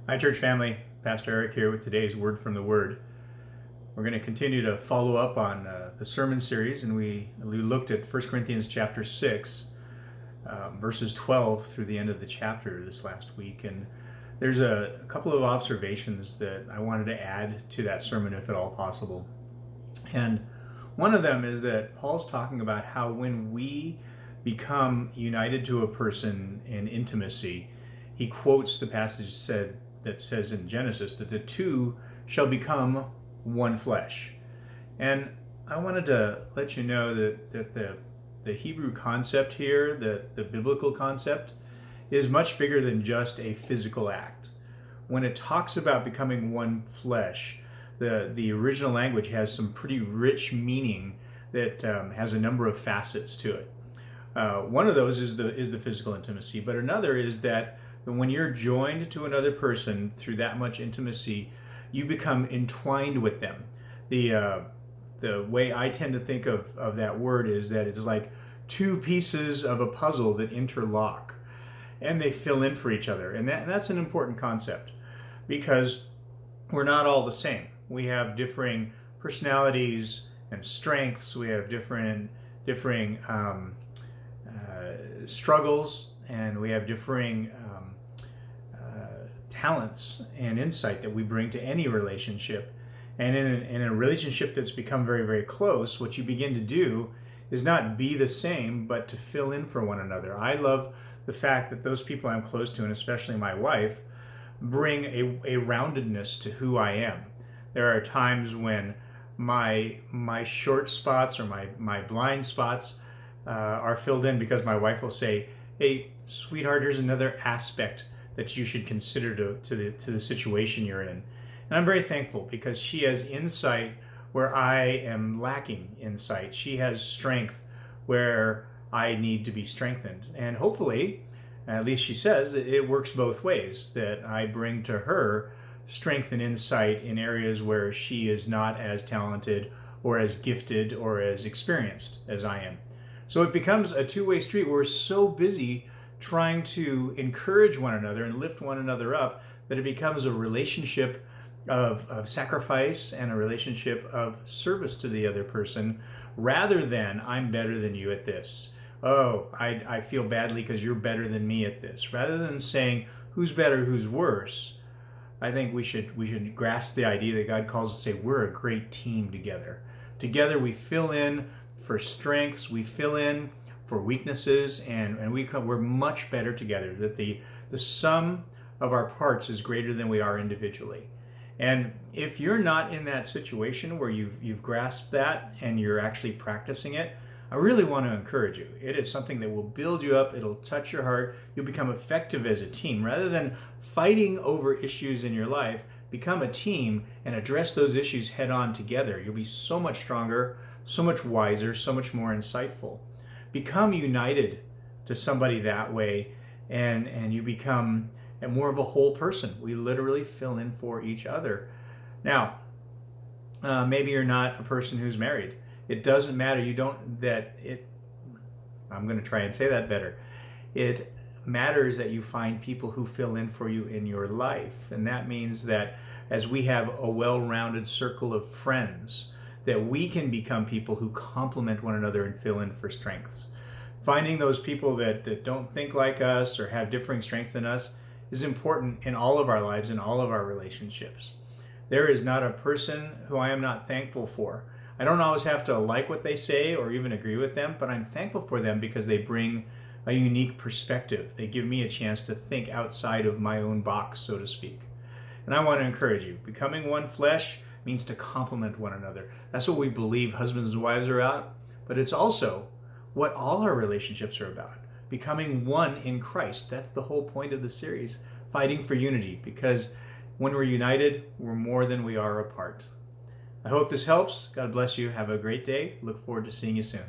Hi, church family. Pastor Eric here with today's Word from the Word. We're going to continue to follow up on the sermon series, and we looked at 1 Corinthians chapter 6, verses 12 through the end of the chapter this last week. And there's a couple of observations that I wanted to add to that sermon, if at all possible. And one of them is that Paul's talking about how when we become united to a person in intimacy, he quotes the passage that says in Genesis that the two shall become one flesh. And I wanted to let you know that the Hebrew concept here, the biblical concept, is much bigger than just a physical act. When it talks about becoming one flesh, the original language has some pretty rich meaning that has a number of facets to it. One of those is the physical intimacy, but another is that when you're joined to another person through that much intimacy, you become entwined with them. The way I tend to think of that word is that it's like two pieces of a puzzle that interlock and they fill in for each other. And that's an important concept because we're not all the same. We have differing personalities and strengths. We have differing struggles, and we have differing talents and insight that we bring to any relationship. And in a relationship that's become very, very close, what you begin to do is not be the same, but to fill in for one another. I love the fact that those people I'm close to, and especially my wife, bring a roundedness to who I am. There are times when my short spots or my blind spots are filled in because my wife will say, "Hey, sweetheart, here's another aspect that you should consider to the situation you're in." And I'm very thankful because she has insight where I am lacking insight. She has strength where I need to be strengthened. And hopefully, at least she says, it works both ways, that I bring to her strength and insight in areas where she is not as talented or as gifted or as experienced as I am. So it becomes a two-way street where we're so busy trying to encourage one another and lift one another up that it becomes a relationship of sacrifice and a relationship of service to the other person, rather than I'm better than you at this. Oh, I feel badly because you're better than me at this. Rather than saying who's better, who's worse, I think we should grasp the idea that God calls us to say we're a great team together. Together we fill in for strengths, we fill in for weaknesses, and we're much better together. That the sum of our parts is greater than we are individually. And if you're not in that situation where you've grasped that and you're actually practicing it, I really want to encourage you. It is something that will build you up. It'll touch your heart. You'll become effective as a team. Rather than fighting over issues in your life, become a team and address those issues head on together. You'll be so much stronger, so much wiser, so much more insightful. Become united to somebody that way, and you become more of a whole person. We literally fill in for each other. Now, maybe you're not a person who's married. It doesn't matter. I'm going to try and say that better. It matters that you find people who fill in for you in your life. And that means that as we have a well-rounded circle of friends, that we can become people who complement one another and fill in for strengths. Finding those people that don't think like us or have differing strengths than us is important in all of our lives, in all of our relationships. There is not a person who I am not thankful for. I don't always have to like what they say or even agree with them, but I'm thankful for them because they bring a unique perspective. They give me a chance to think outside of my own box, so to speak. And I want to encourage you. Becoming one flesh means to complement one another. That's what we believe husbands and wives are about, but it's also what all our relationships are about. Becoming one in Christ. That's the whole point of the series. Fighting for unity, because when we're united, we're more than we are apart. I hope this helps. God bless you. Have a great day. Look forward to seeing you soon.